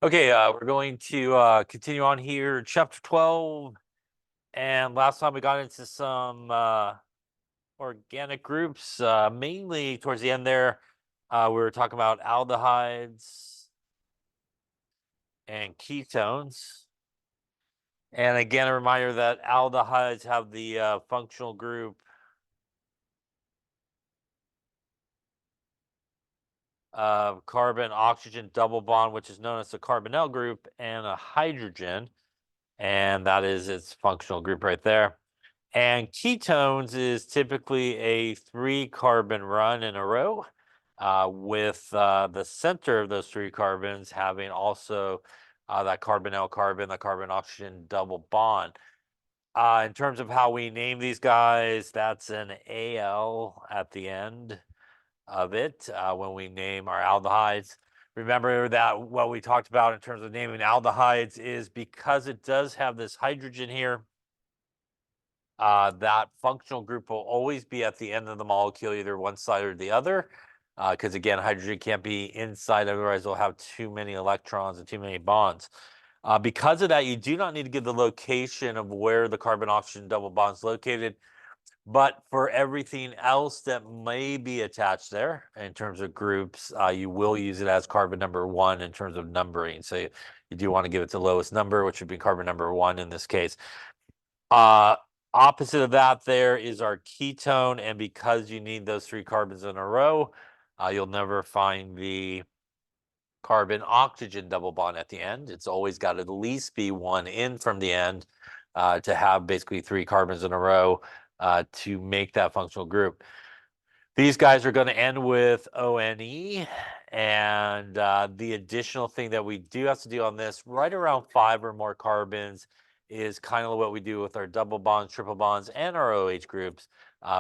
Okay, we're going to continue on here, chapter 12. And last time we got into some organic groups, mainly towards the end there. We were talking about aldehydes and ketones. And again, a reminder that aldehydes have the functional group of carbon oxygen double bond, which is known as the carbonyl group, and a hydrogen. And that is its functional group right there. And ketones is typically a 3-carbon run in a row, with the center of those 3 carbons having also that carbonyl carbon, the carbon oxygen double bond. In terms of how we name these guys, that's an Al at the end of it when we name our aldehydes. Remember that what we talked about in terms of naming aldehydes is because it does have this hydrogen here. That functional group will always be at the end of the molecule, either one side or the other, because again, hydrogen can't be inside, otherwise we'll have too many electrons and too many bonds. Because of that, you do not need to give the location of where the carbon-oxygen double bond is located, but for everything else that may be attached there in terms of groups, you will use it as carbon number 1 in terms of numbering. So you do want to give it the lowest number, which would be carbon number 1 in this case. Opposite of that there is our ketone, and because you need those 3 carbons in a row, you'll never find the carbon oxygen double bond at the end. It's always got to at least be 1 in from the end to have basically 3 carbons in a row to make that functional group. These guys are going to end with ONE, and the additional thing that we do have to do on this, right around 5 or more carbons, is kind of what we do with our double bonds, triple bonds, and our OH groups.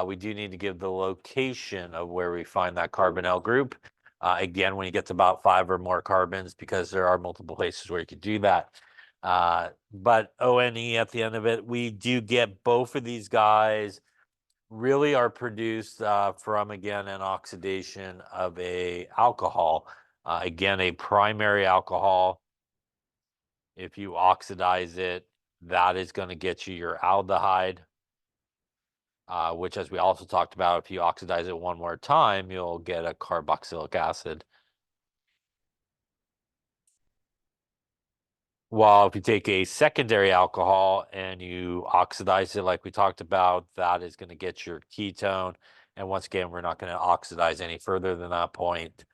We do need to give the location of where we find that carbonyl group. Again, when you get to about 5 or more carbons, because there are multiple places where you could do that. But ONE at the end of it, we do get both of these guys really are produced from, again, an oxidation of a alcohol. Again, a primary alcohol. If you oxidize it, that is going to get you your aldehyde, which, as we also talked about, if you oxidize it one more time, you'll get a carboxylic acid. While if you take a secondary alcohol and you oxidize it like we talked about, that is going to get your ketone. And once again, we're not going to oxidize any further than that point.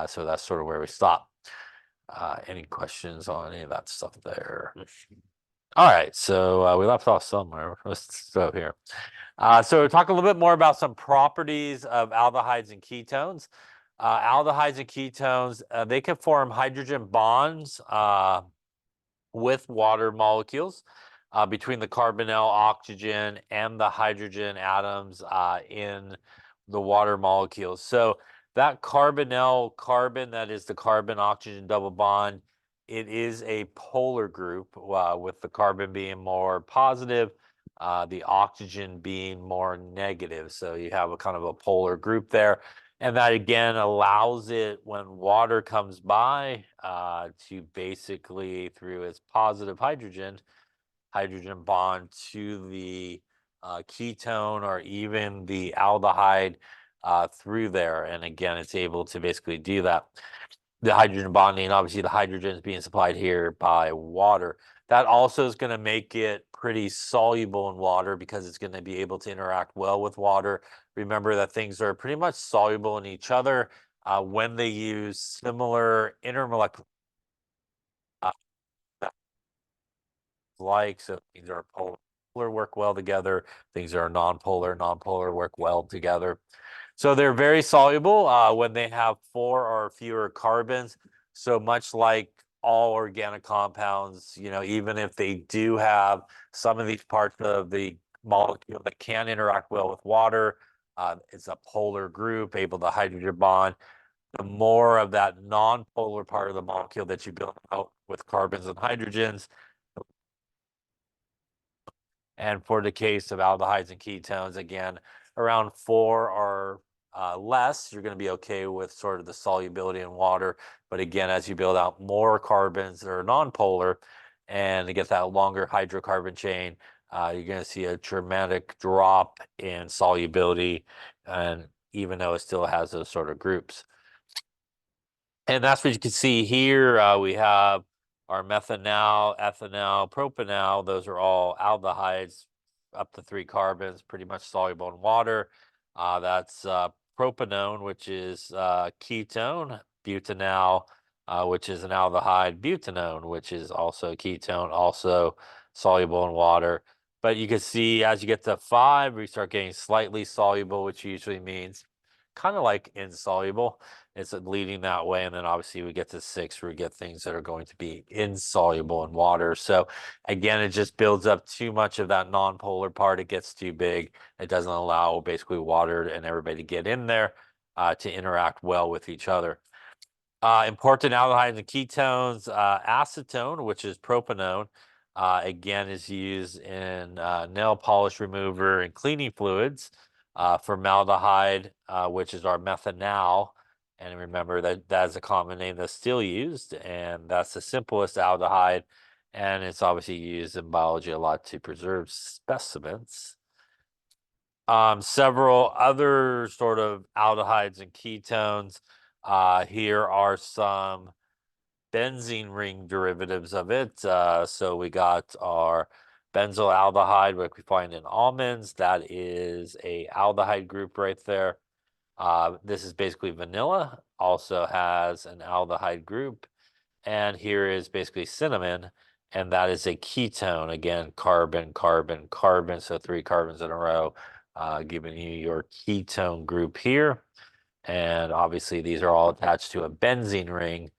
So that's sort of where we stop. Any questions on any of that stuff there? All right, so we left off somewhere. Let's go here. So talk a little bit more about some properties of aldehydes and ketones. Aldehydes and ketones, they can form hydrogen bonds with water molecules between the carbonyl oxygen and the hydrogen atoms in the water molecules. So that carbonyl carbon, that is the carbon oxygen double bond, it is a polar group with the carbon being more positive, the oxygen being more negative. So you have a kind of a polar group there. And that again allows it, when water comes by, to basically, through its positive hydrogen bond to the ketone or even the aldehyde through there. And again, it's able to basically do that. The hydrogen bonding, obviously the hydrogen is being supplied here by water. That also is going to make it pretty soluble in water because it's going to be able to interact well with water. Remember that things are pretty much soluble in each other when they use similar intermolecular so things are polar work well together, things are non-polar work well together. So they're very soluble when they have 4 or fewer carbons. So much like all organic compounds, even if they do have some of these parts of the molecule that can interact well with water, it's a polar group, able to hydrogen bond. The more of that non-polar part of the molecule that you build out with carbons and hydrogens. And for the case of aldehydes and ketones, again, around 4 or less, you're going to be okay with sort of the solubility in water. But again, as you build out more carbons that are nonpolar and to get that longer hydrocarbon chain, you're going to see a dramatic drop in solubility, and even though it still has those sort of groups. And that's what you can see here. We have our methanal, ethanal, propanal. Those are all aldehydes, up to 3 carbons, pretty much soluble in water. That's propanone, which is ketone, butanal, which is an aldehyde, butanone, which is also a ketone, also soluble in water. But you can see as you get to 5, we start getting slightly soluble, which usually means kind of like insoluble. It's leading that way. And then obviously we get to 6 where we get things that are going to be insoluble in water. So again, it just builds up too much of that nonpolar part. It gets too big. It doesn't allow basically water and everybody to get in there to interact well with each other. Important aldehydes and ketones, acetone, which is propanone, again, is used in nail polish remover and cleaning fluids. Formaldehyde, which is our methanal. And remember that that is a common name that's still used, and that's the simplest aldehyde. And it's obviously used in biology a lot to preserve specimens. Several other sort of aldehydes and ketones. Here are some benzene ring derivatives of it. So we got our benzyl aldehyde, which we find in almonds. That is a aldehyde group right there. This is basically vanilla, also has an aldehyde group. And here is basically cinnamon, and that is a ketone. Again, carbon, carbon, carbon. So 3 carbons in a row, giving you your ketone group here. And obviously, these are all attached to a benzene ring,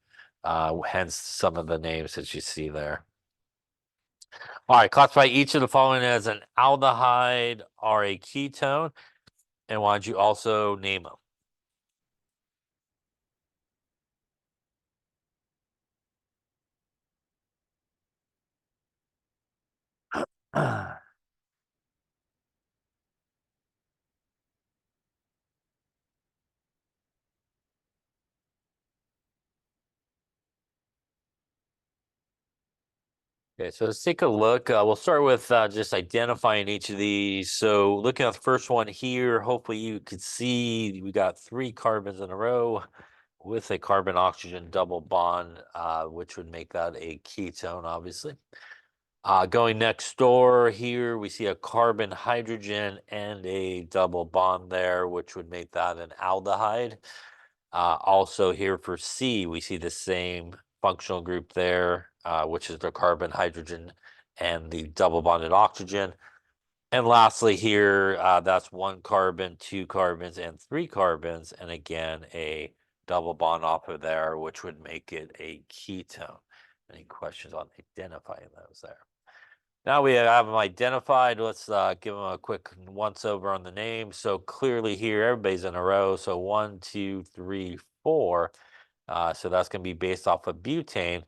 hence some of the names that you see there. All right, classify each of the following as an aldehyde or a ketone. And why don't you also name them? Okay, so let's take a look. We'll start with just identifying each of these. So looking at the first one here, hopefully you can see we got 3 carbons in a row with a carbon-oxygen double bond, which would make that a ketone, obviously. Going next door here, we see a carbon, hydrogen, and a double bond there, which would make that an aldehyde. Also here for C, we see the same functional group there, which is the carbon, hydrogen, and the double bonded oxygen. And lastly here, that's 1 carbon, 2 carbons, and 3 carbons, and again, a double bond off of there, which would make it a ketone. Any questions on identifying those there? Now we have them identified. Let's give them a quick once over on the name. So clearly here, everybody's in a row. So 1, 2, 3, 4. So that's going to be based off of butane.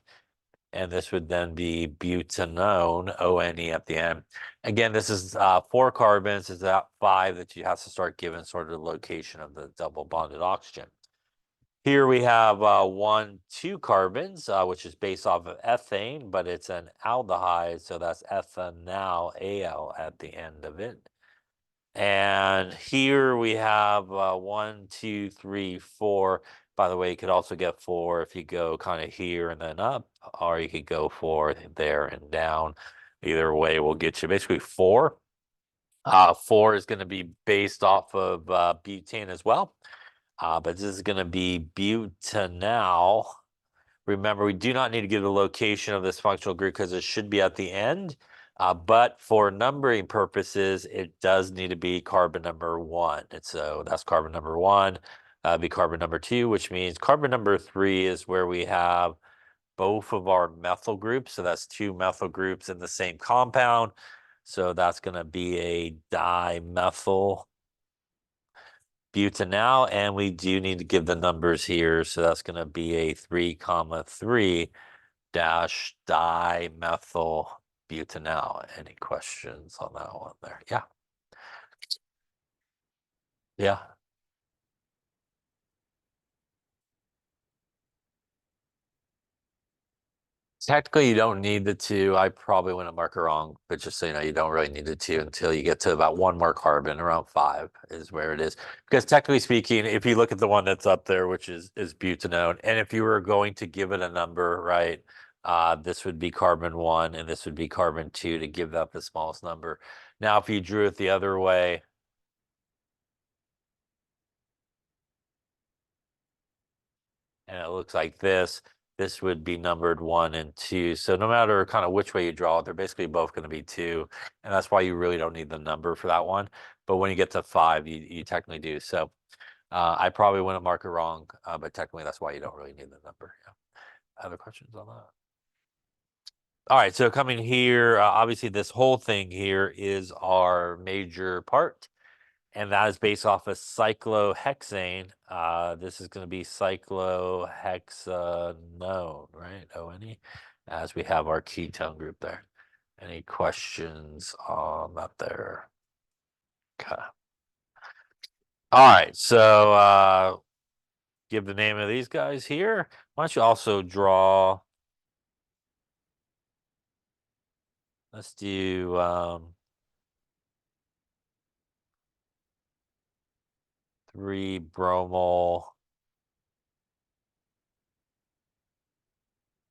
And this would then be butanone, O-N-E at the end. Again, this is 4 carbons. It's that 5 that you have to start giving sort of the location of the double bonded oxygen. Here we have 1, 2 carbons, which is based off of ethane, but it's an aldehyde, so that's ethanal, Al at the end of it. And here we have 1, 2, 3, 4. By the way, you could also get 4 if you go kind of here and then up, or you could go 4 there and down. Either way will get you basically 4. 4 is going to be based off of butane as well. But this is going to be butanal. Remember, we do not need to give the location of this functional group because it should be at the end. But for numbering purposes, it does need to be carbon number 1. And so that's carbon number 1. Be carbon number 2, which means carbon number 3 is where we have both of our methyl groups. So that's 2 methyl groups in the same compound. So that's going to be a dimethyl butanal, and we do need to give the numbers here. So that's going to be a 3, 3 dash dimethyl butanal. Any questions on that one there? Yeah. Yeah. Technically, you don't need the two. I probably wouldn't mark it wrong, but just so you know, you don't really need the two until you get to about one more carbon. Around five is where it is. Because technically speaking, if you look at the one that's up there, which is butanone, and if you were going to give it a number, right, this would be carbon one, and this would be carbon two to give that the smallest number. Now, if you drew it the other way, and it looks like this would be numbered one and two. So no matter kind of which way you draw it, they're basically both going to be two. And that's why you really don't need the number for that one. But when you get to five, you technically do. So I probably wouldn't mark it wrong, but technically that's why you don't really need the number. Yeah. Other questions on that? All right, so coming here, obviously this whole thing here is our major part. And that is based off of cyclohexane. This is going to be cyclohexanone, right? O-N-E, as we have our ketone group there. Any questions on that there? Okay. All right, so give the name of these guys here. Why don't you also draw, let's do 3-bromyl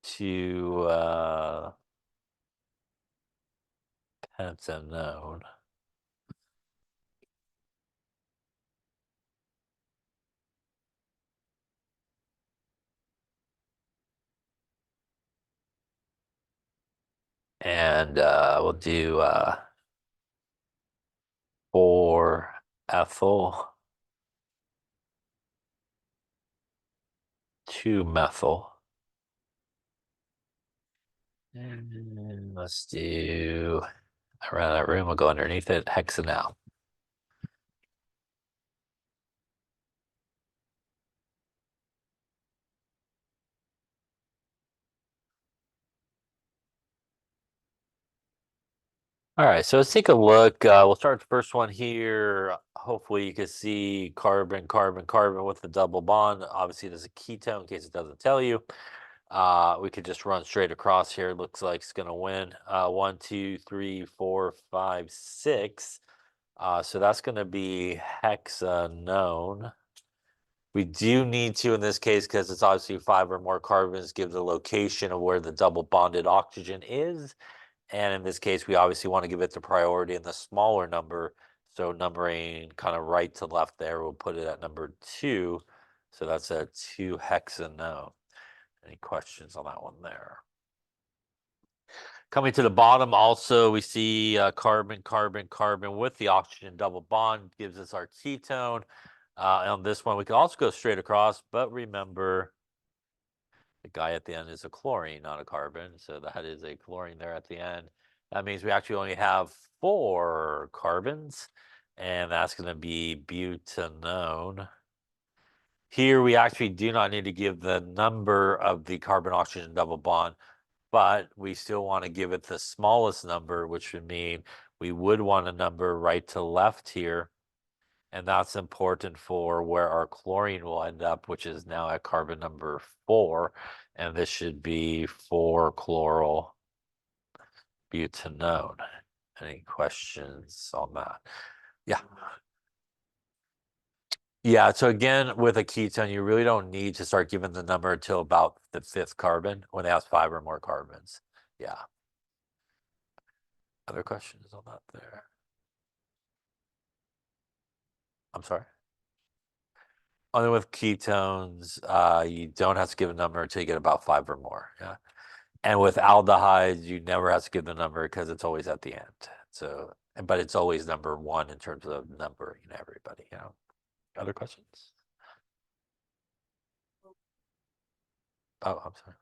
to pentanone. And we'll do 4-ethyl 2-methyl. And let's do, around that room, we'll go underneath it, hexanal. All right, so let's take a look. We'll start the first one here. Hopefully you can see carbon, carbon, carbon with the double bond. Obviously there's a ketone in case it doesn't tell you. We could just run straight across here. It looks like it's gonna win. 1, 2, 3, 4, 5, 6. So that's gonna be hexanone. We do need to in this case because it's obviously 5 or more carbons, give the location of where the double bonded oxygen is. And in this case, we obviously want to give it the priority in the smaller number. So numbering kind of right to left there, we'll put it at number 2. So that's a 2-hexanone. Any questions on that one there? Coming to the bottom, also we see carbon, carbon, carbon with the oxygen double bond gives us our ketone. On this one, we can also go straight across, but remember the guy at the end is a chlorine, not a carbon. So that is a chlorine there at the end. That means we actually only have 4 carbons, and that's going to be butanone. Here, we actually do not need to give the number of the carbon-oxygen double bond, but we still want to give it the smallest number, which would mean we would want a number right to left here. And that's important for where our chlorine will end up, which is now at carbon number 4. And this should be 4-chloral butanone. Any questions on that? Yeah. Yeah, so again, with a ketone, you really don't need to start giving the number until about the 5th carbon when they have 5 or more carbons. Yeah. Other questions on that there? I'm sorry. Only with ketones, you don't have to give a number until you get about 5 or more. Yeah. And with aldehydes, you never have to give the number because it's always at the end. So, but it's always number 1 in terms of numbering everybody. You know. Other questions? Oh, I'm sorry.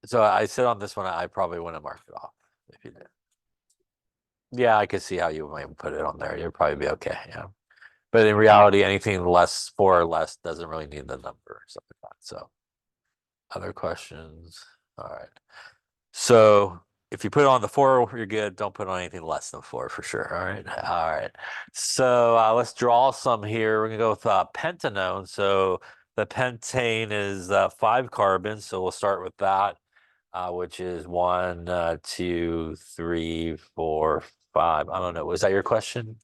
So I said on this one, I probably wouldn't mark it off if you did. Yeah, I could see how you might put it on there. You'd probably be okay. Yeah. But in reality, anything less 4 or less doesn't really need the number or something like that. So other questions? All right. So If you put it on the 4, you're good. Don't put on anything less than 4 for sure. All right. All right. So let's draw some here. We're gonna go with pentanone. So the pentane is 5 carbons. So we'll start with that, which is 1, 2, 3, 4, 5. I don't know. Was that your question?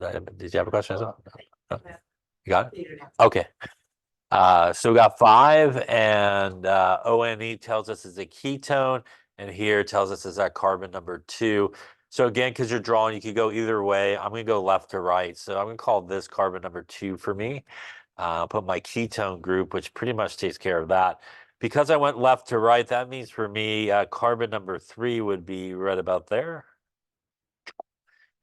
Did you have a question as well? No? No? You got it? Okay. So we got 5, and ONE tells us it's a ketone, and here tells us it's that carbon number 2. So again, because you're drawing, you could go either way. I'm going to go left to right. So I'm going to call this carbon number 2 for me. Put my ketone group, which pretty much takes care of that. Because I went left to right, that means for me, carbon number 3 would be right about there.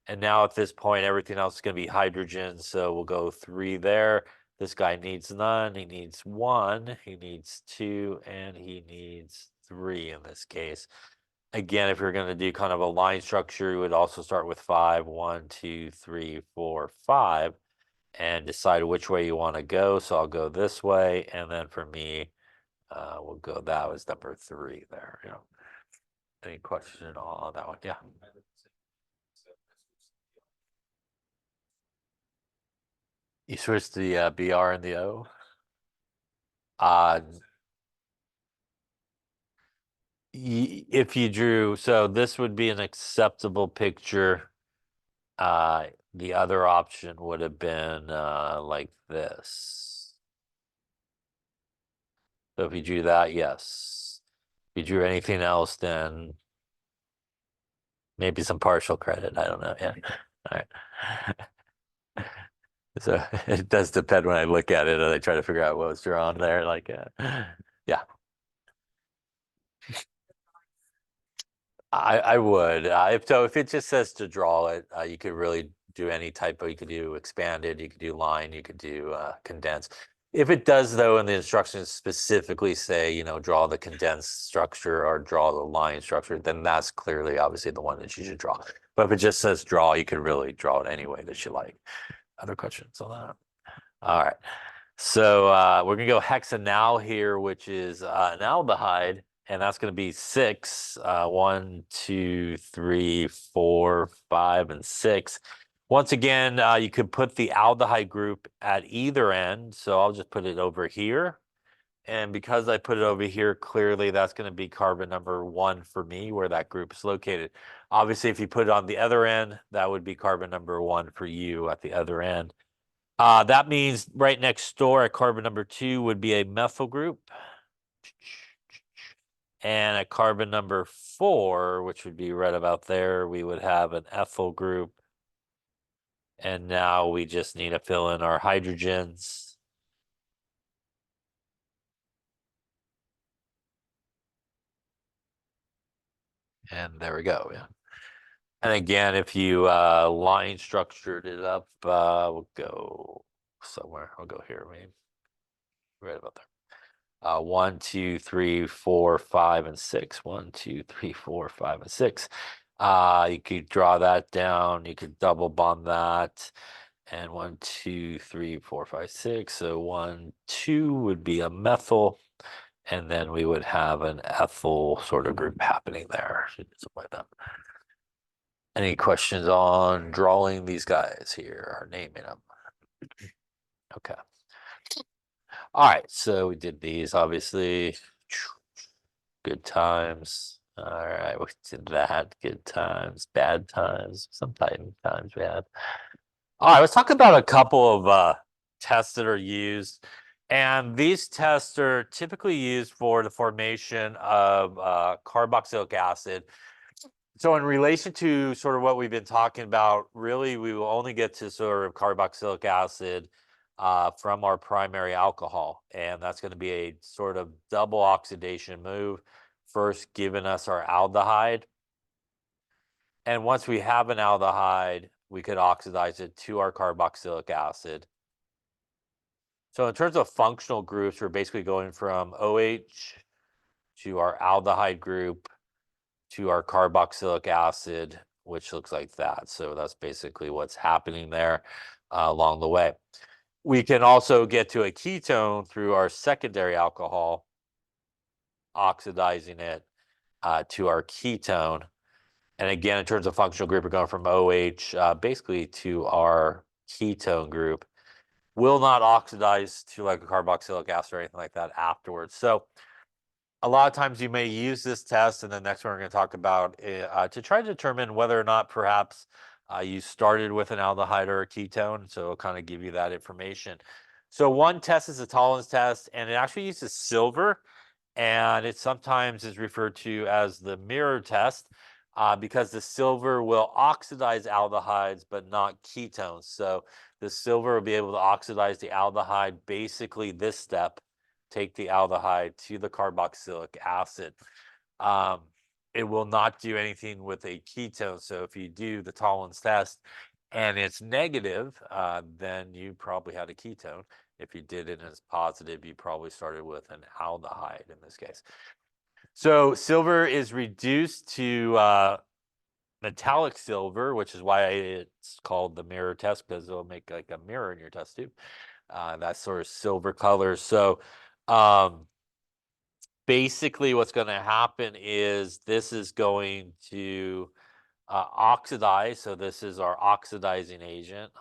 And now at this point, everything else is going to be hydrogen. So we'll go 3 there. This guy needs none. He needs 1. He needs 2. And he needs 3 in this case. Again, if you're going to do kind of a line structure, you would also start with 5. 1, 2, 3, 4, 5. And decide which way you want to go. So I'll go this way. And then for me, we'll go, that was number 3 there. You know. Any question at all on that one? Yeah. You switch the BR and the O. Uh, if you drew, so this would be an acceptable picture. The other option would have been like this. So if you drew that, yes. If you drew anything else, then maybe some partial credit. I don't know. Yeah. All right. So it does depend when I look at it, and I try to figure out what was drawn there. Like, yeah. I would. If it just says to draw it, you could really do any type of, you could do expanded, you could do line, you could do condensed. If it does though, and the instructions specifically say, you know, draw the condensed structure or draw the line structure, then that's clearly obviously the one that you should draw. But if it just says draw, you can really draw it any way that you like. Other questions on that? All right. So we're gonna go hexanal here, which is an aldehyde, and that's gonna be 6. 1, 2, 3, 4, 5, and 6. Once again, you could put the aldehyde group at either end. So I'll just put it over here. And because I put it over here, clearly that's going to be carbon number 1 for me, where that group is located. Obviously, if you put it on the other end, that would be carbon number 1 for you at the other end. That means right next door at carbon number 2 would be a methyl group. And at carbon number 4, which would be right about there, we would have an ethyl group. And now we just need to fill in our hydrogens. And there we go. Yeah. And again, if you line structured it up, we'll go somewhere. I'll go here, maybe right about there. 1, 2, 3, 4, 5, and 6. 1, 2, 3, 4, 5, and 6. You could draw that down. You could double bond that. And 1, 2, 3, 4, 5, 6. So 1, 2 would be a methyl. And then we would have an ethyl sort of group happening there. Something like that. Any questions on drawing these guys here or naming them? Okay. All right, so we did these, obviously. Good times. All right, we did that. Good times, bad times, sometimes we had. All right, let's talk about a couple of tests that are used. And these tests are typically used for the formation of carboxylic acid. So in relation to sort of what we've been talking about, really we will only get to sort of carboxylic acid from our primary alcohol. And that's going to be a sort of double oxidation move, first giving us our aldehyde. And once we have an aldehyde, we could oxidize it to our carboxylic acid. So in terms of functional groups, we're basically going from OH to our aldehyde group to our carboxylic acid, which looks like that. So that's basically what's happening there along the way. We can also get to a ketone through our secondary alcohol, oxidizing it, to our ketone. And again, in terms of functional group, we're going from OH basically to our ketone group. Will not oxidize to like a carboxylic acid or anything like that afterwards. So a lot of times you may use this test, and the next one we're going to talk about to try to determine whether or not perhaps you started with an aldehyde or a ketone. So it'll kind of give you that information. So one test is a tolerance test, and it actually uses silver, and it sometimes is referred to as the mirror test because the silver will oxidize aldehydes but not ketones. So the silver will be able to oxidize the aldehyde, basically this step, take the aldehyde to the carboxylic acid. Um, it will not do anything with a ketone. So if you do the tolerance test and it's negative, then you probably had a ketone. If you did it as positive, you probably started with an aldehyde in this case. So silver is reduced to metallic silver, which is why it's called the mirror test, because it'll make like a mirror in your test tube. That sort of silver color. So basically what's going to happen is this is going to oxidize. So this is our oxidizing agent.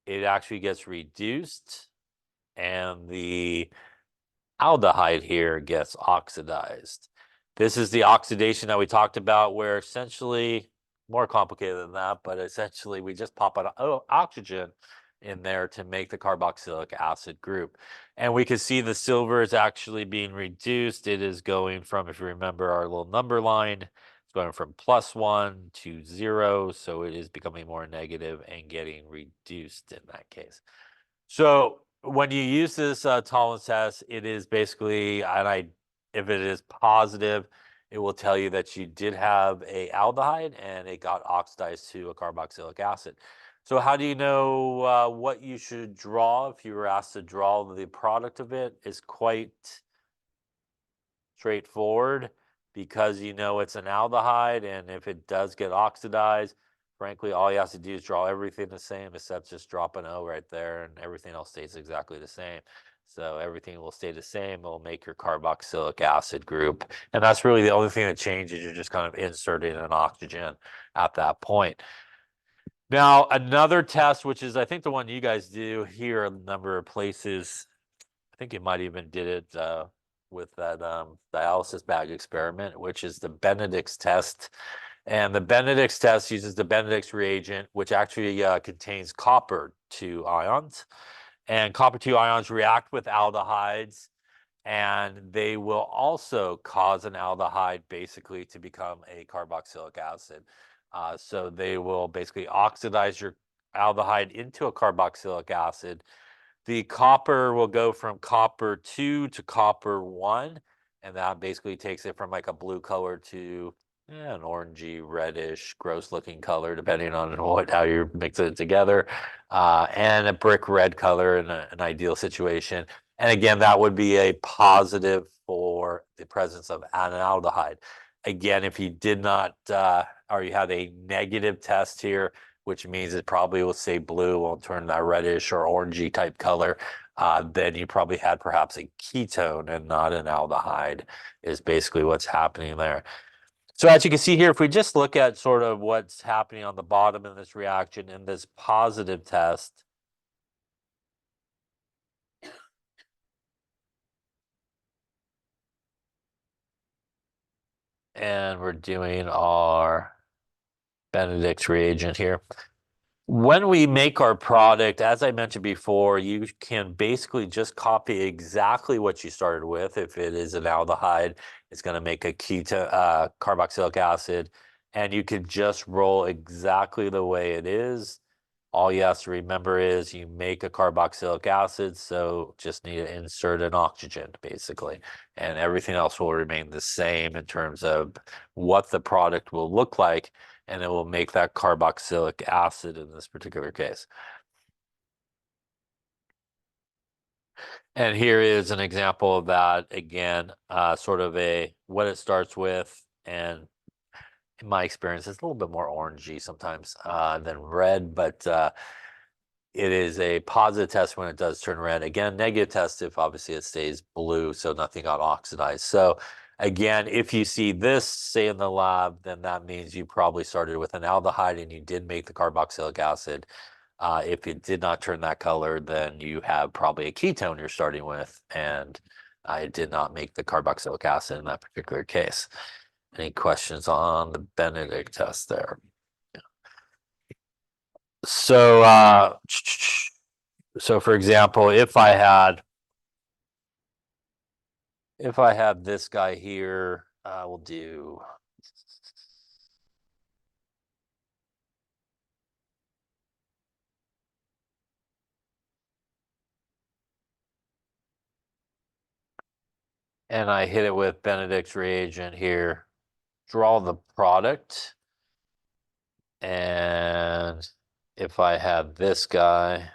It actually gets reduced, and the aldehyde here gets oxidized. This is the oxidation that we talked about, where essentially, more complicated than that, but essentially we just pop an oxygen in there to make the carboxylic acid group. And we can see the silver is actually being reduced. It is going from, if you remember our little number line, it's going from +1 to 0. So it is becoming more negative and getting reduced in that case. So when you use this tolerance test, it is basically, if it is positive, it will tell you that you did have a aldehyde and it got oxidized to a carboxylic acid. So how do you know what you should draw if you were asked to draw the product of it? Is quite straightforward because you know it's an aldehyde, and if it does get oxidized, frankly, all you have to do is draw everything the same except just drop an O right there, and everything else stays exactly the same. So everything will stay the same. It'll make your carboxylic acid group. And that's really the only thing that changes. You're just kind of inserting an oxygen at that point. Now, another test, which is I think the one you guys do here a number of places, I think you might even did it with that dialysis bag experiment, which is the Benedict's test. And the Benedict's test uses the Benedict's reagent, which actually contains copper 2 ions. And copper 2 ions react with aldehydes, and they will also cause an aldehyde basically to become a carboxylic acid. So they will basically oxidize your aldehyde into a carboxylic acid. The copper will go from copper 2 to copper 1, and that basically takes it from like a blue color to an orangey, reddish, gross looking color, depending on how you mix it together, and a brick red color in an ideal situation. And again, that would be a positive for the presence of an aldehyde. Again, if you did not, or you had a negative test here, which means it probably will say blue, won't turn that reddish or orangey type color, then you probably had perhaps a ketone and not an aldehyde, is basically what's happening there. So as you can see here, if we just look at sort of what's happening on the bottom in this reaction in this positive test, and we're doing our Benedict's reagent here. When we make our product, as I mentioned before, you can basically just copy exactly what you started with. If it is an aldehyde, it's going to make a carboxylic acid, and you can just roll exactly the way it is. All you have to remember is you make a carboxylic acid, so just need to insert an oxygen, basically. And everything else will remain the same in terms of what the product will look like, and it will make that carboxylic acid in this particular case. And here is an example of that, again, sort of what it starts with, and in my experience, it's a little bit more orangey sometimes than red, but it is a positive test when it does turn red. Again, negative test if obviously it stays blue, so nothing got oxidized. So again, if you see this, say in the lab, then that means you probably started with an aldehyde and you did make the carboxylic acid. If it did not turn that color, then you have probably a ketone you're starting with, and it did not make the carboxylic acid in that particular case. Any questions on the Benedict test there? So, so for example, if I had this guy here, we'll do. And I hit it with Benedict's reagent here, draw the product. And if I had this guy,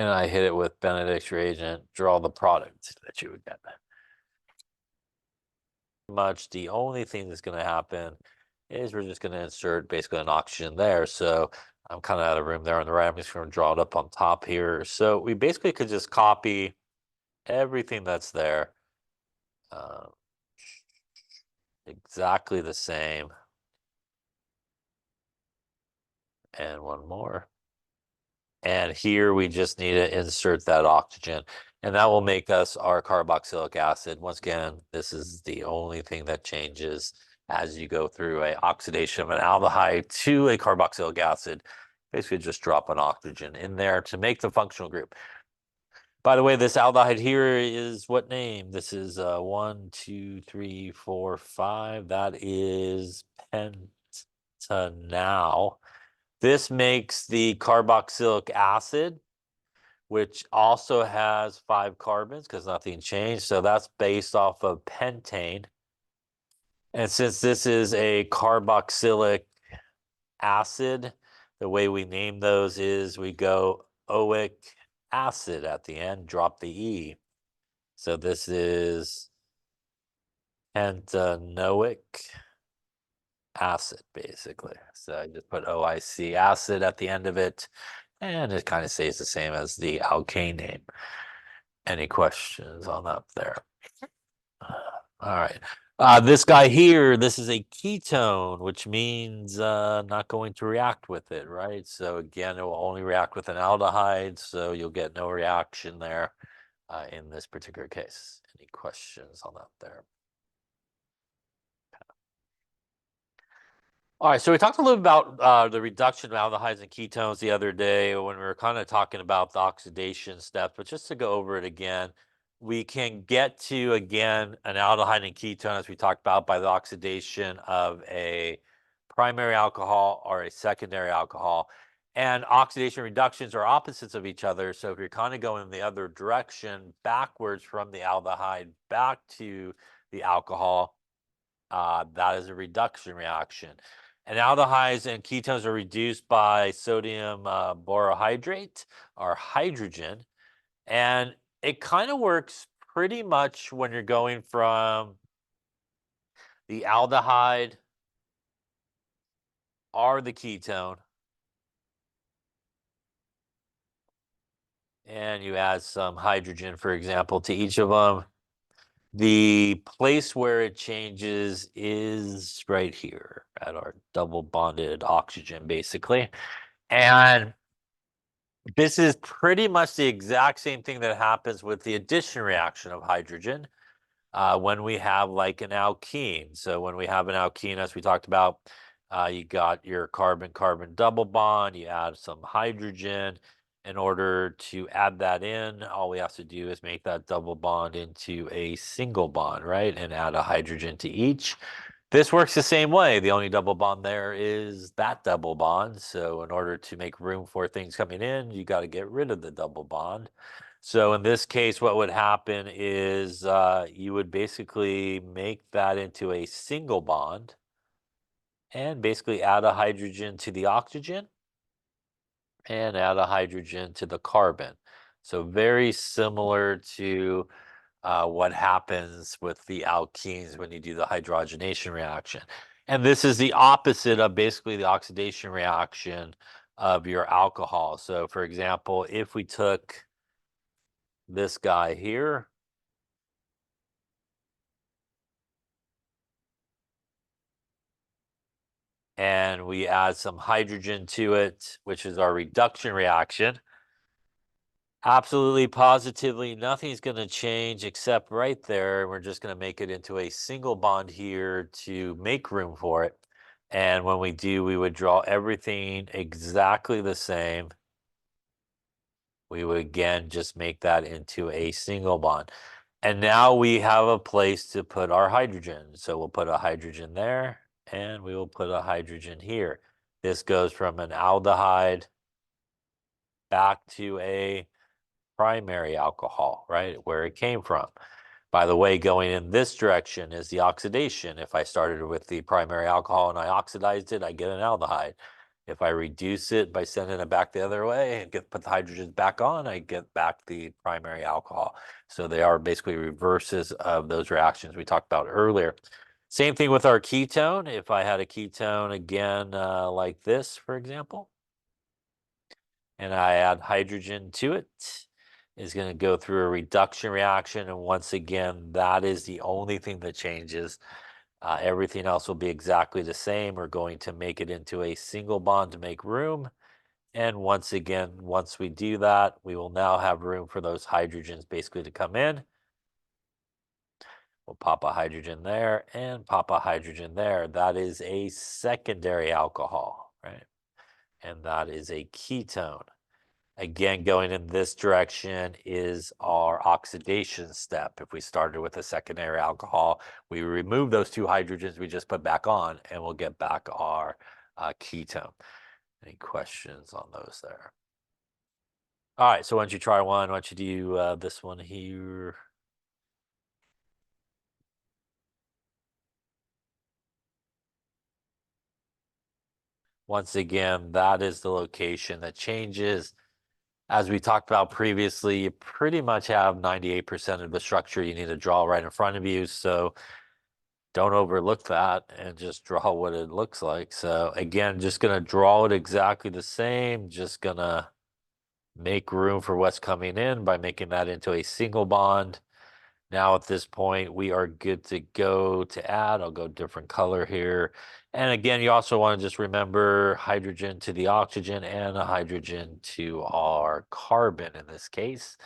and I hit it with Benedict's reagent, draw the product that you would get. Much the only thing that's going to happen is we're just going to insert basically an oxygen there. So I'm kind of out of room there on the right. I'm just going to draw it up on top here. So we basically could just copy everything that's there. Exactly the same. And one more. And here we just need to insert that oxygen. And that will make us our carboxylic acid. Once again, this is the only thing that changes as you go through a oxidation of an aldehyde to a carboxylic acid. Basically just drop an oxygen in there to make the functional group. By the way, this aldehyde here is what name? This is 1, 2, 3, 4, 5. That is pentanal. This makes the carboxylic acid, which also has 5 carbons because nothing changed. So that's based off of pentane. And since this is a carboxylic acid, the way we name those is we go oic acid at the end, drop the E. So this is pentanoic acid, basically. So I just put OIC acid at the end of it, and it kind of stays the same as the alkane name. Any questions on that there? All right. This guy here, this is a ketone, which means not going to react with it, right? So again, it will only react with an aldehyde, so you'll get no reaction there in this particular case. Any questions on that there? All right, so we talked a little about the reduction of aldehydes and ketones the other day when we were kind of talking about the oxidation steps, but just to go over it again, we can get to, again, an aldehyde and ketone, as we talked about, by the oxidation of a primary alcohol or a secondary alcohol. And oxidation reductions are opposites of each other. So if you're kind of going in the other direction, backwards from the aldehyde back to the alcohol, that is a reduction reaction. And aldehydes and ketones are reduced by sodium borohydrate or hydrogen. And it kind of works pretty much when you're going from the aldehyde or the ketone, and you add some hydrogen, for example, to each of them. The place where it changes is right here at our double bonded oxygen, basically. And this is pretty much the exact same thing that happens with the addition reaction of hydrogen when we have like an alkene. So when we have an alkene, as we talked about, you got your carbon-carbon double bond, you add some hydrogen. In order to add that in, all we have to do is make that double bond into a single bond, right? And add a hydrogen to each. This works the same way. The only double bond there is that double bond. So in order to make room for things coming in, you got to get rid of the double bond. So in this case, what would happen is you would basically make that into a single bond and basically add a hydrogen to the oxygen and add a hydrogen to the carbon. So very similar to what happens with the alkenes when you do the hydrogenation reaction. And this is the opposite of basically the oxidation reaction of your alcohol. So for example, if we took this guy here, and we add some hydrogen to it, which is our reduction reaction, absolutely positively nothing's going to change except right there. We're just going to make it into a single bond here to make room for it. And when we do, we would draw everything exactly the same. We would again just make that into a single bond. And now we have a place to put our hydrogen. So we'll put a hydrogen there and we will put a hydrogen here. This goes from an aldehyde back to a primary alcohol, right? Where it came from. By the way, going in this direction is the oxidation. If I started with the primary alcohol and I oxidized it, I get an aldehyde. If I reduce it by sending it back the other way and put the hydrogens back on, I get back the primary alcohol. So they are basically reverses of those reactions we talked about earlier. Same thing with our ketone. If I had a ketone again, like this, for example, and I add hydrogen to it, is going to go through a reduction reaction. And once again, that is the only thing that changes. Everything else will be exactly the same. We're going to make it into a single bond to make room. And once again, once we do that, we will now have room for those hydrogens basically to come in. We'll pop a hydrogen there and pop a hydrogen there. That is a secondary alcohol, right? And that is a ketone. Again, going in this direction is our oxidation step. If we started with a secondary alcohol, we remove those two hydrogens we just put back on, and we'll get back our ketone. Any questions on those there? All right, so why don't you try one? Why don't you do this one here? Once again, that is the location that changes. As we talked about previously, you pretty much have 98% of the structure you need to draw right in front of you. So don't overlook that and just draw what it looks like. So again, just going to draw it exactly the same. Just going to make room for what's coming in by making that into a single bond. Now at this point, we are good to go to add. I'll go different color here. And again, you also want to just remember hydrogen to the oxygen and a hydrogen to our carbon in this case.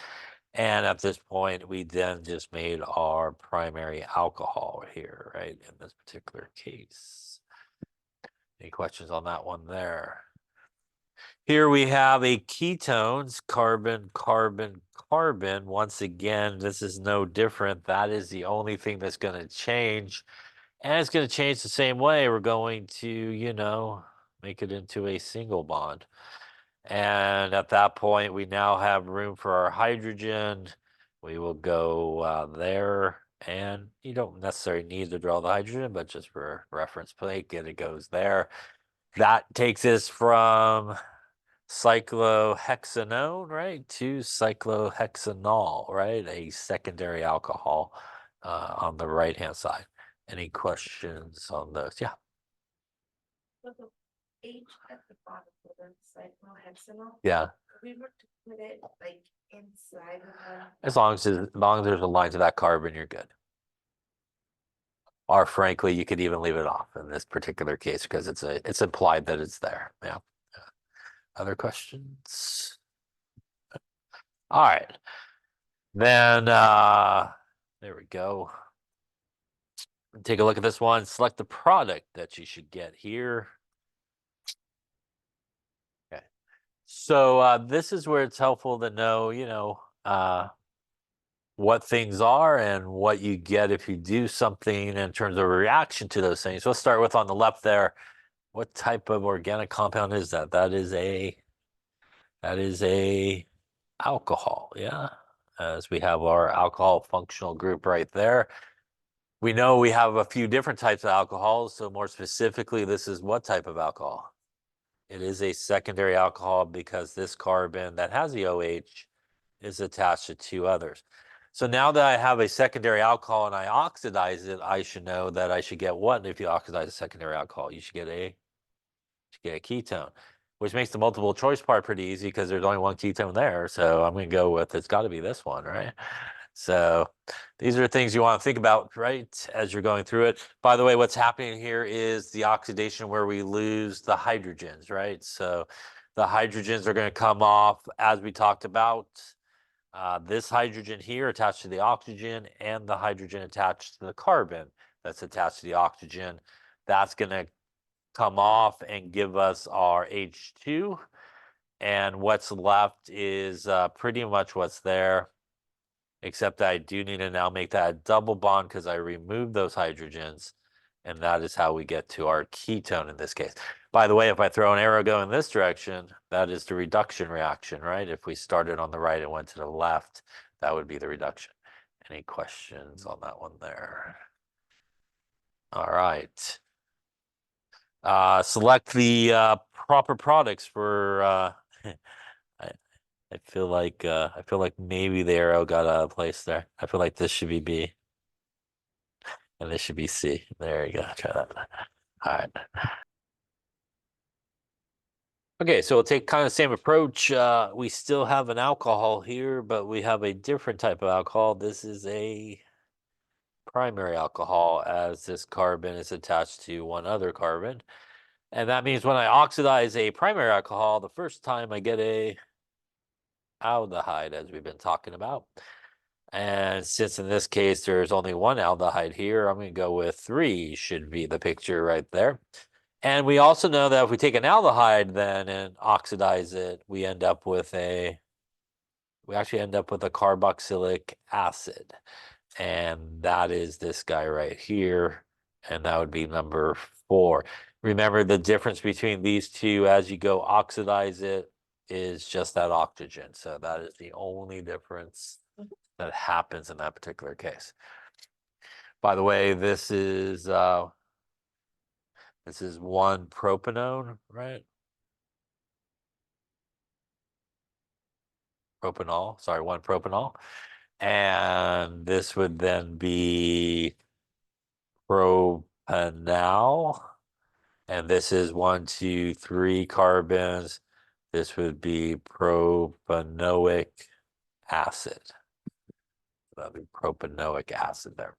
And at this point, we then just made our primary alcohol here, right, in this particular case. Any questions on that one there? Here we have a ketones, carbon, carbon, carbon. Once again, this is no different. That is the only thing that's going to change. And it's going to change the same way. We're going to, make it into a single bond. And at that point, we now have room for our hydrogen. We will go there. And you don't necessarily need to draw the hydrogen, but just for reference plate, it goes there. That takes us from cyclohexanone, right, to cyclohexanol, right, a secondary alcohol on the right-hand side. Any questions on those? Yeah. So the H at the bottom of the cyclohexanol, Yeah. we were to put it like inside of the. As long as there's a line to that carbon, you're good. Or frankly, you could even leave it off in this particular case because it's implied that it's there. Yeah. Other questions? All right. Then there we go. Take a look at this one. Select the product that you should get here. Okay. So this is where it's helpful to know, what things are and what you get if you do something in terms of a reaction to those things. Let's start with on the left there. What type of organic compound is that? That is a alcohol, yeah. As we have our alcohol functional group right there. We know we have a few different types of alcohols. So more specifically, this is what type of alcohol? It is a secondary alcohol because this carbon that has the OH is attached to two others. So now that I have a secondary alcohol and I oxidize it, I should know that I should get what if you oxidize a secondary alcohol? You should get a ketone, which makes the multiple choice part pretty easy because there's only one ketone there. So I'm going to go with it's got to be this one, right? So these are things you want to think about, right, as you're going through it. By the way, what's happening here is the oxidation where we lose the hydrogens, right? So the hydrogens are going to come off as we talked about. This hydrogen here attached to the oxygen and the hydrogen attached to the carbon that's attached to the oxygen. That's going to come off and give us our H2. And what's left is pretty much what's there, except I do need to now make that a double bond because I removed those hydrogens. And that is how we get to our ketone in this case. By the way, if I throw an arrow going this direction, that is the reduction reaction, right? If we started on the right and went to the left, that would be the reduction. Any questions on that one there? All right. Select the proper products for I, I feel like maybe the arrow got out of place there. I feel like this should be B. And this should be C. There you go. Try that. All right. Okay, so we'll take kind of the same approach. We still have an alcohol here, but we have a different type of alcohol. This is a primary alcohol, as this carbon is attached to one other carbon. And that means when I oxidize a primary alcohol, the first time I get a aldehyde, as we've been talking about. And since in this case there's only one aldehyde here, I'm going to go with 3 should be the picture right there. And we also know that if we take an aldehyde then and oxidize it, we actually end up with a carboxylic acid. And that is this guy right here. And that would be number 4. Remember the difference between these two as you go oxidize it is just that oxygen. So that is the only difference that happens in that particular case. By the way, this is 1-propanone, right? Propanol, sorry, 1-propanol. And this would then be propanal. And this is 1, 2, 3 carbons. This would be propanoic acid. That'd be propanoic acid there.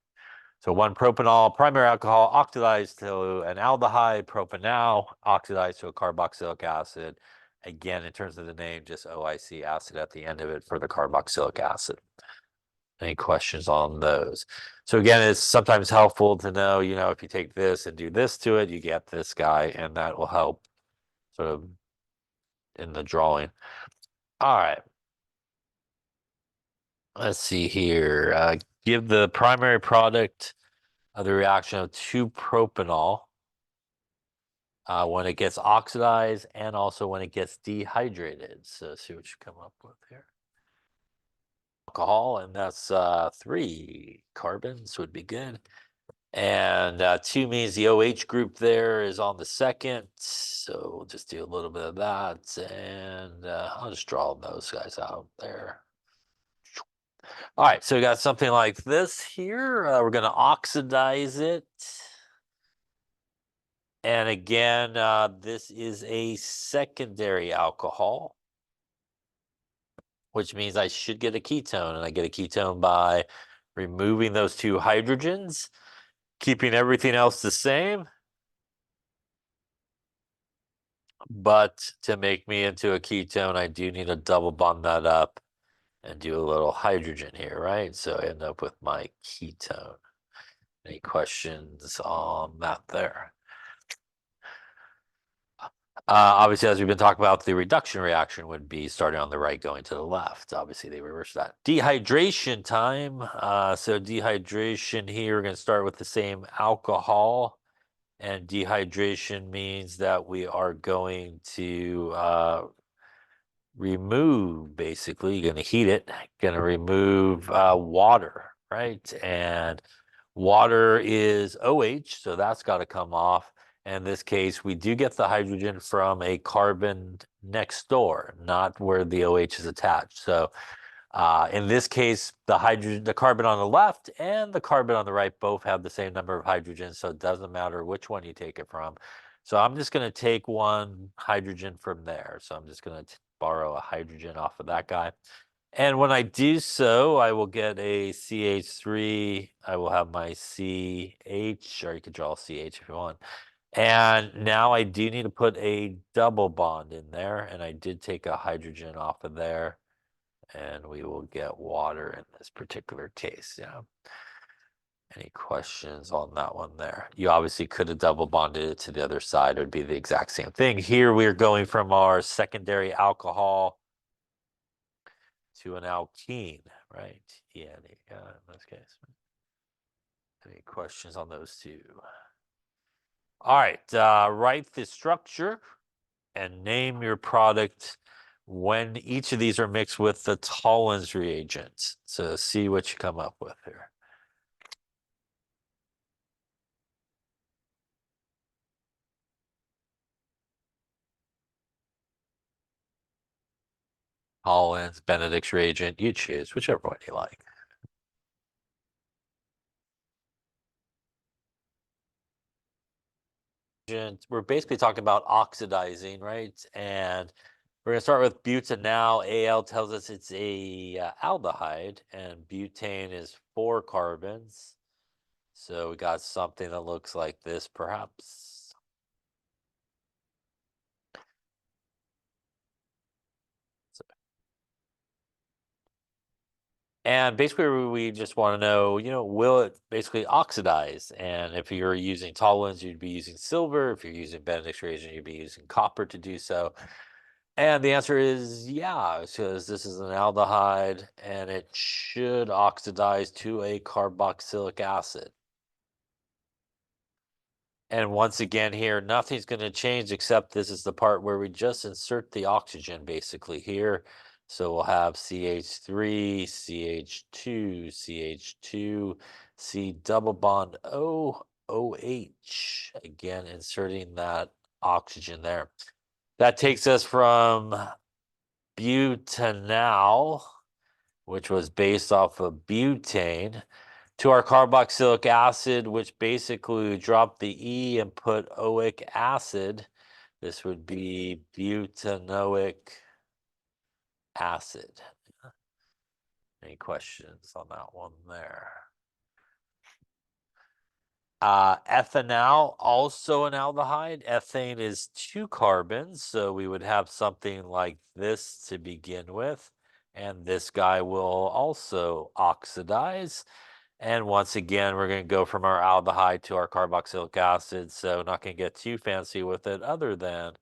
So 1-propanol, primary alcohol, oxidized to an aldehyde, propanal, oxidized to a carboxylic acid. Again, in terms of the name, just OIC acid at the end of it for the carboxylic acid. Any questions on those? So again, it's sometimes helpful to know, if you take this and do this to it, you get this guy, and that will help sort of in the drawing. All right. Let's see here. Give the primary product of the reaction of 2-propanol when it gets oxidized and also when it gets dehydrated. So see what you come up with here. Alcohol, and that's 3 carbons would be good. And 2 means the OH group there is on the second. So we'll just do a little bit of that. And I'll just draw those guys out there. All right, so we got something like this here. We're going to oxidize it. And again, this is a secondary alcohol, which means I should get a ketone. And I get a ketone by removing those 2 hydrogens, keeping everything else the same. But to make me into a ketone, I do need to double bond that up and do a little hydrogen here, right? So I end up with my ketone. Any questions on that there? Obviously, as we've been talking about, the reduction reaction would be starting on the right, going to the left. Obviously, they reverse that. Dehydration time. So dehydration here, we're going to start with the same alcohol. And dehydration means that we are going to remove, basically, you're going to heat it, going to remove water, right? And water is OH, so that's got to come off. In this case, we do get the hydrogen from a carbon next door, not where the OH is attached. So In this case, the carbon on the left and the carbon on the right both have the same number of hydrogens, so it doesn't matter which one you take it from. So I'm just going to take one hydrogen from there. So I'm just going to borrow a hydrogen off of that guy. And when I do so, I will get a CH3. I will have my CH, or you could draw CH if you want. And now I do need to put a double bond in there. And I did take a hydrogen off of there. And we will get water in this particular case. Yeah. Any questions on that one there? You obviously could have double bonded it to the other side. It would be the exact same thing. Here we're going from our secondary alcohol to an alkene, right? Yeah, in this case. Any questions on those two? All right, write the structure and name your product when each of these are mixed with the Tollens reagent. So see what you come up with here. Tollens, Benedict's reagent, you choose, whichever one you like. We're basically talking about oxidizing, right? And we're going to start with butanal. Al tells us it's a aldehyde, and butane is 4 carbons. So we got something that looks like this, perhaps. And basically, we just want to know, will it basically oxidize? And if you're using toluenes, you'd be using silver. If you're using Benedict's reagent, you'd be using copper to do so. And the answer is yeah, because this is an aldehyde and it should oxidize to a carboxylic acid. And once again here, nothing's going to change except this is the part where we just insert the oxygen basically here. So we'll have CH3, CH2, CH2, C double bond O, OH. Again, inserting that oxygen there. That takes us from butanal, which was based off of butane, to our carboxylic acid, which basically dropped the E and put oic acid. This would be butanoic acid. Any questions on that one there? Ethanal, also an aldehyde. Ethane is 2 carbons, so we would have something like this to begin with. And this guy will also oxidize. And once again, we're going to go from our aldehyde to our carboxylic acid. So not going to get too fancy with it other than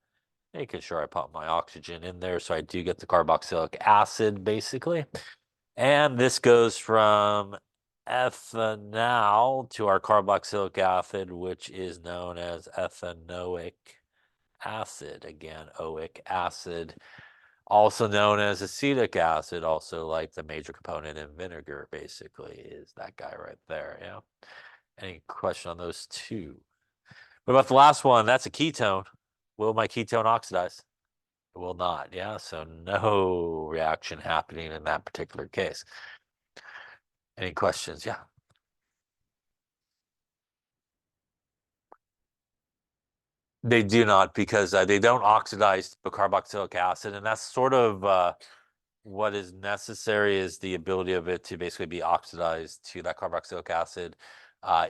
making sure I put my oxygen in there so I do get the carboxylic acid basically. And this goes from ethanal to our carboxylic acid, which is known as ethanoic acid. Again, oic acid, also known as acetic acid, also like the major component in vinegar, basically, is that guy right there. Yeah. Any question on those two? What about the last one? That's a ketone. Will my ketone oxidize? It will not. Yeah. So no reaction happening in that particular case. Any questions? Yeah. They do not because they don't oxidize the carboxylic acid, and that's sort of what is necessary is the ability of it to basically be oxidized to that carboxylic acid.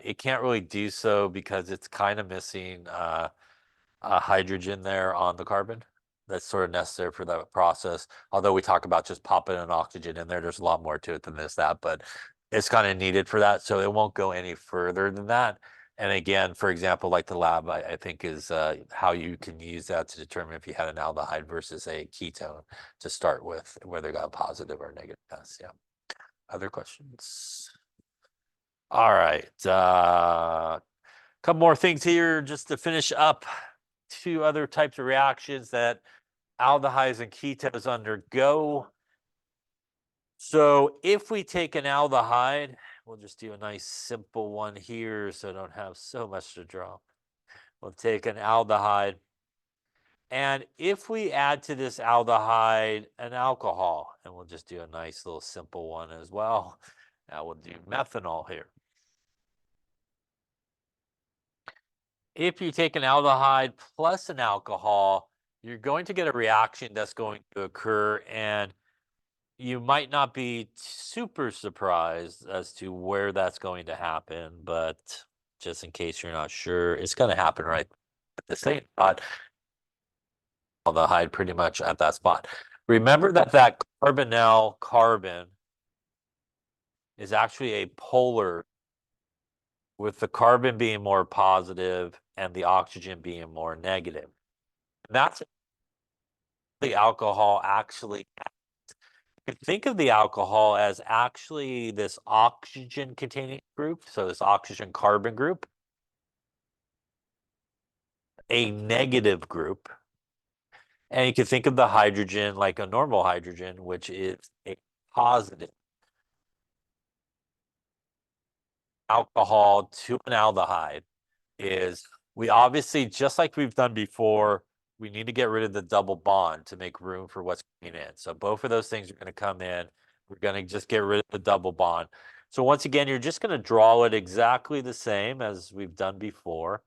It can't really do so because it's kind of missing a hydrogen there on the carbon. That's sort of necessary for that process. Although we talk about just popping an oxygen in there, there's a lot more to it than that, but it's kind of needed for that. So it won't go any further than that. And again, for example, like the lab, I think is how you can use that to determine if you had an aldehyde versus a ketone to start with, whether they got a positive or negative test. Yeah. Other questions? All right. Couple more things here just to finish up. 2 other types of reactions that aldehydes and ketones undergo. So if we take an aldehyde, we'll just do a nice simple one here so I don't have so much to draw. We'll take an aldehyde And if we add to this aldehyde an alcohol, and we'll just do a nice little simple one as well. Now we'll do methanol here. If you take an aldehyde plus an alcohol, you're going to get a reaction that's going to occur, and you might not be super surprised as to where that's going to happen, but just in case you're not sure, it's going to happen right at the same spot. Aldehyde pretty much at that spot. Remember that that carbonyl carbon is actually a polar, with the carbon being more positive and the oxygen being more negative. And that's the alcohol actually. You can think of the alcohol as actually this oxygen containing group, so this oxygen carbon group, a negative group. And you can think of the hydrogen like a normal hydrogen, which is a positive. Alcohol to an aldehyde is, we obviously, just like we've done before, we need to get rid of the double bond to make room for what's coming in. So both of those things are going to come in. We're going to just get rid of the double bond. So once again, you're just going to draw it exactly the same as we've done before.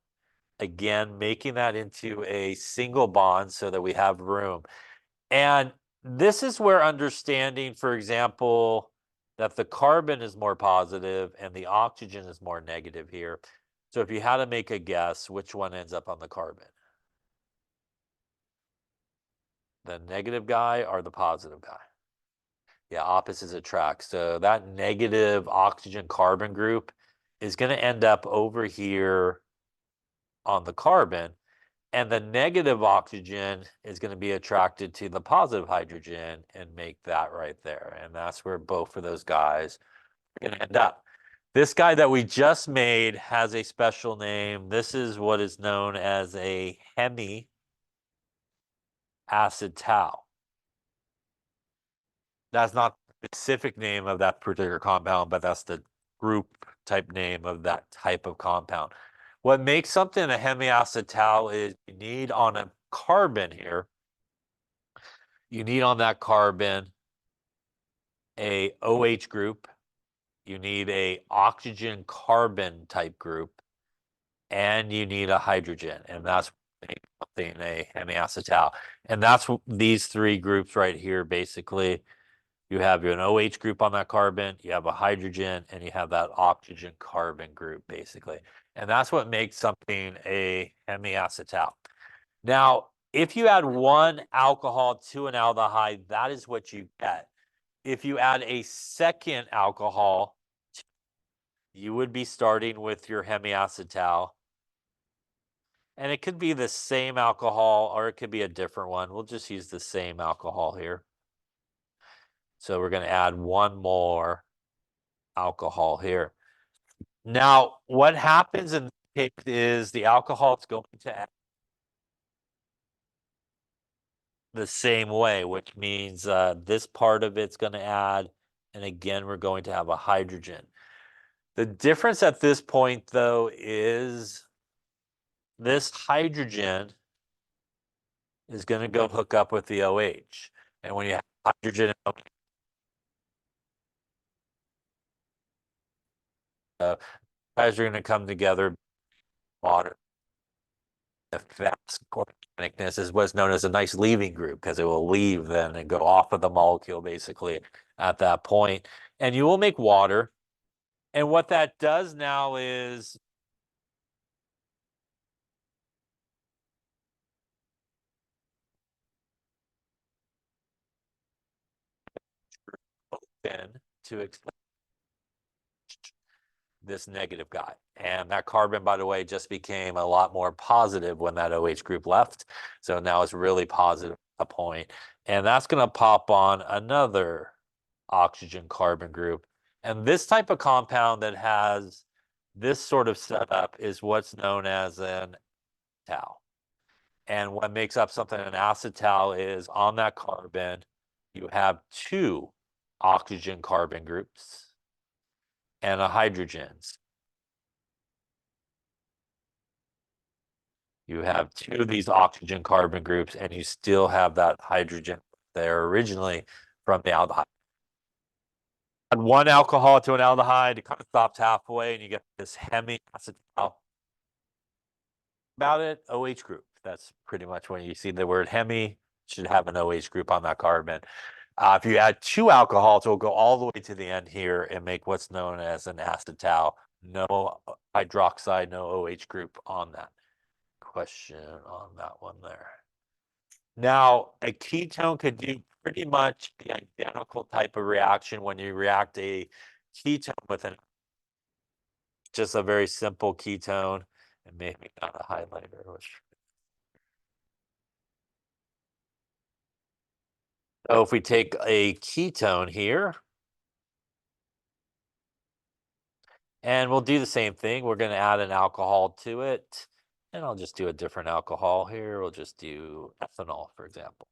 Again, making that into a single bond so that we have room. And this is where understanding, for example, that the carbon is more positive and the oxygen is more negative here. So if you had to make a guess, which one ends up on the carbon? The negative guy or the positive guy? Yeah, opposites attract. So that negative oxygen carbon group is going to end up over here on the carbon. And the negative oxygen is going to be attracted to the positive hydrogen and make that right there. And that's where both of those guys are going to end up. This guy that we just made has a special name. This is what is known as a hemiacetal. That's not the specific name of that particular compound, but that's the group type name of that type of compound. What makes something a hemiacetal is you need on a carbon here, you need on that carbon a OH group, you need a oxygen carbon type group, and you need a hydrogen, and that's something a hemiacetal. And that's these three groups right here. Basically, you have an OH group on that carbon, you have a hydrogen, and you have that oxygen carbon group, basically. And that's what makes something a hemiacetal. Now, if you add one alcohol to an aldehyde, that is what you get. If you add a second alcohol, you would be starting with your hemiacetal. And it could be the same alcohol or it could be a different one. We'll just use the same alcohol here. So we're going to add one more alcohol here. Now, what happens in this case is the alcohol is going to add the same way, which means this part of it's going to add, and again, we're going to have a hydrogen. The difference at this point, though, is this hydrogen is going to go hook up with the OH. And when you have hydrogen, guys are going to come together. Water. The fast organicness is what's known as a nice leaving group because it will leave then and go off of the molecule basically at that point. And you will make water. And what that does now is open to accept this negative guy. And that carbon, by the way, just became a lot more positive when that OH group left. So now it's really positive at a point. And that's going to pop on another oxygen carbon group. And this type of compound that has this sort of setup is what's known as an acetal. And what makes up something an acetal is on that carbon, you have two oxygen carbon groups and a hydrogen. You have two of these oxygen carbon groups, and you still have that hydrogen there originally from the aldehyde. Add one alcohol to an aldehyde, it kind of stops halfway, and you get this hemiacetal. About it, OH group. That's pretty much when you see the word hemi, should have an OH group on that carbon. If you add two alcohols, it will go all the way to the end here and make what's known as an acetal. No hydroxide, no OH group on that. Question on that one there. Now, a ketone could do pretty much the identical type of reaction when you react a ketone with just a very simple ketone, and maybe not a highlighter. So if we take a ketone here, and we'll do the same thing, we're going to add an alcohol to it, and I'll just do a different alcohol here. We'll just do ethanol, for example.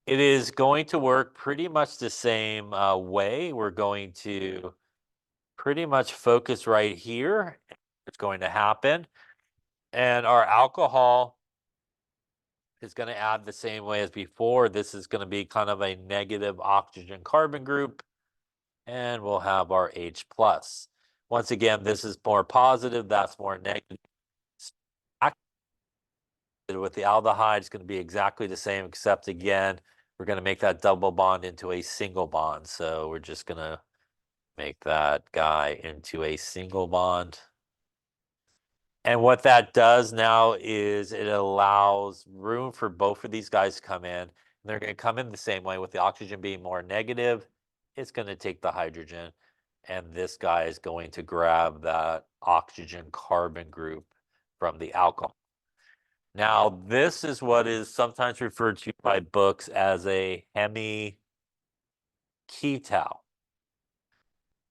It is going to work pretty much the same way. We're going to pretty much focus right here. It's going to happen. And our alcohol is going to add the same way as before. This is going to be kind of a negative oxygen carbon group. And we'll have our H plus. Once again, this is more positive. That's more negative. With the aldehyde, it's going to be exactly the same, except again, we're going to make that double bond into a single bond. So we're just going to make that guy into a single bond. And what that does now is it allows room for both of these guys to come in. They're going to come in the same way with the oxygen being more negative. It's going to take the hydrogen, and this guy is going to grab that oxygen carbon group from the alcohol. Now, this is what is sometimes referred to by books as a hemiketal.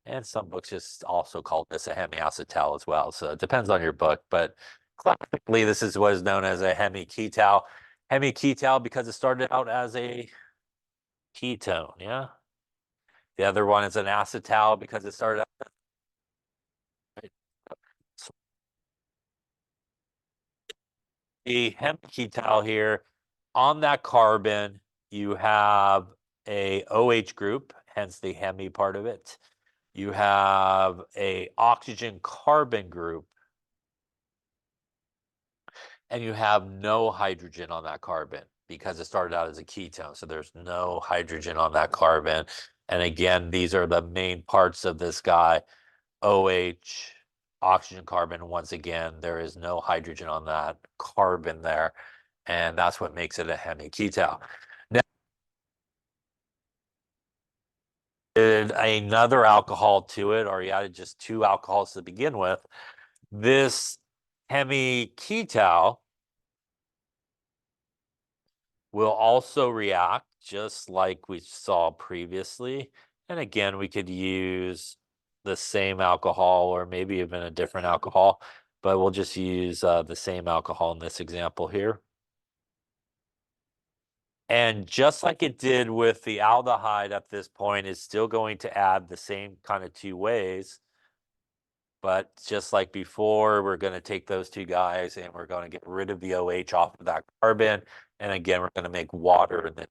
And some books just also call this a hemiacetal as well. So it depends on your book. But classically, this is what is known as a hemiketal. Hemiketal because it started out as a ketone, yeah? The other one is an acetal because it started out as a hemiketal here. On that carbon, you have a OH group, hence the hemi part of it. You have a oxygen carbon group, and you have no hydrogen on that carbon because it started out as a ketone. So there's no hydrogen on that carbon. And again, these are the main parts of this guy, OH, oxygen carbon. Once again, there is no hydrogen on that carbon there. And that's what makes it a hemiketal. Now, added another alcohol to it, or you added just two alcohols to begin with. This hemiketal will also react just like we saw previously. And again, we could use the same alcohol or maybe even a different alcohol, but we'll just use the same alcohol in this example here. And just like it did with the aldehyde at this point, it's still going to add the same kind of two ways. But just like before, we're going to take those two guys and we're going to get rid of the OH off of that carbon. And again, we're going to make water. And then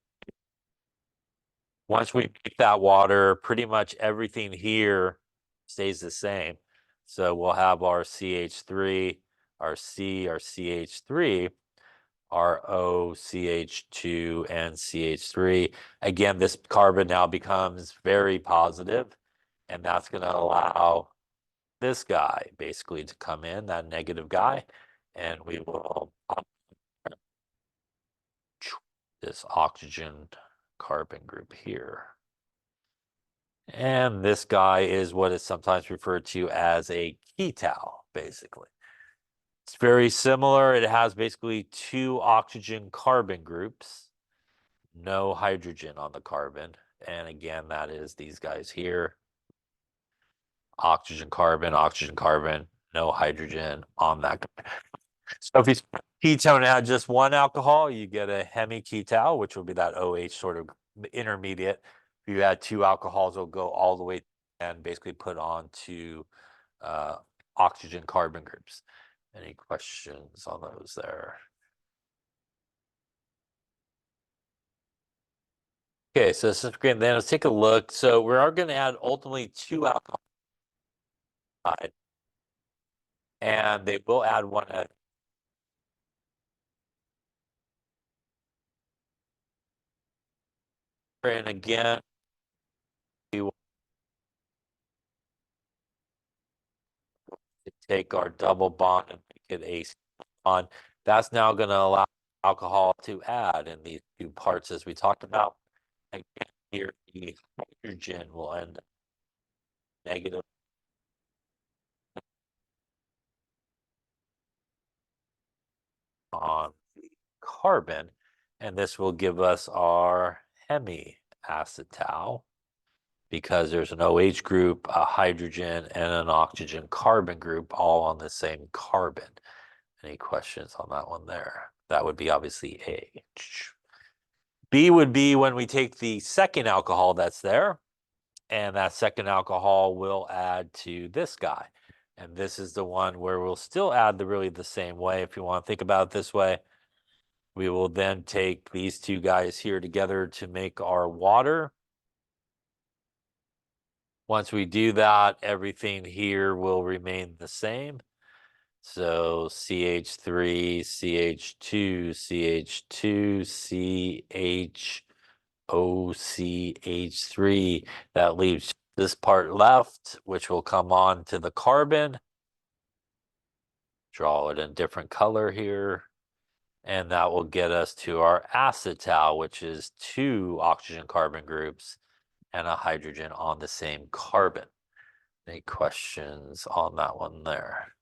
once we make that water, pretty much everything here stays the same. So we'll have our CH3, our C, our CH3, our O, CH2, and CH3. Again, this carbon now becomes very positive, and that's going to allow this guy basically to come in, that negative guy, and we will this oxygen carbon group here. And this guy is what is sometimes referred to as a ketal, basically. It's very similar. It has basically two oxygen carbon groups, no hydrogen on the carbon. And again, that is these guys here. Oxygen, carbon, no hydrogen on that guy. So if you ketone add just one alcohol, you get a hemiketal, which will be that OH sort of intermediate. If you add two alcohols, it'll go all the way and basically put on to oxygen carbon groups. Any questions on those there? Okay, so this is great. Then let's take a look. So we are going to add ultimately 2 alcohol, and they will add one. And again, we will take our double bond and make it a bond. That's now going to allow alcohol to add in these 2 parts as we talked about. Again, here the hydrogen will end up negative on the carbon, and this will give us our hemiacetal because there's an OH group, a hydrogen, and an oxygen carbon group all on the same carbon. Any questions on that one there? That would be obviously H. B would be when we take the second alcohol that's there, and that second alcohol will add to this guy. And this is the one where we'll still add really the same way. If you want to think about it this way, we will then take these 2 guys here together to make our water. Once we do that, everything here will remain the same. So CH3, CH2, CH2, CHOCH3. That leaves this part left, which will come on to the carbon. Draw it in different color here. And that will get us to our acetal, which is 2 oxygen carbon groups and a hydrogen on the same carbon. Any questions on that one there?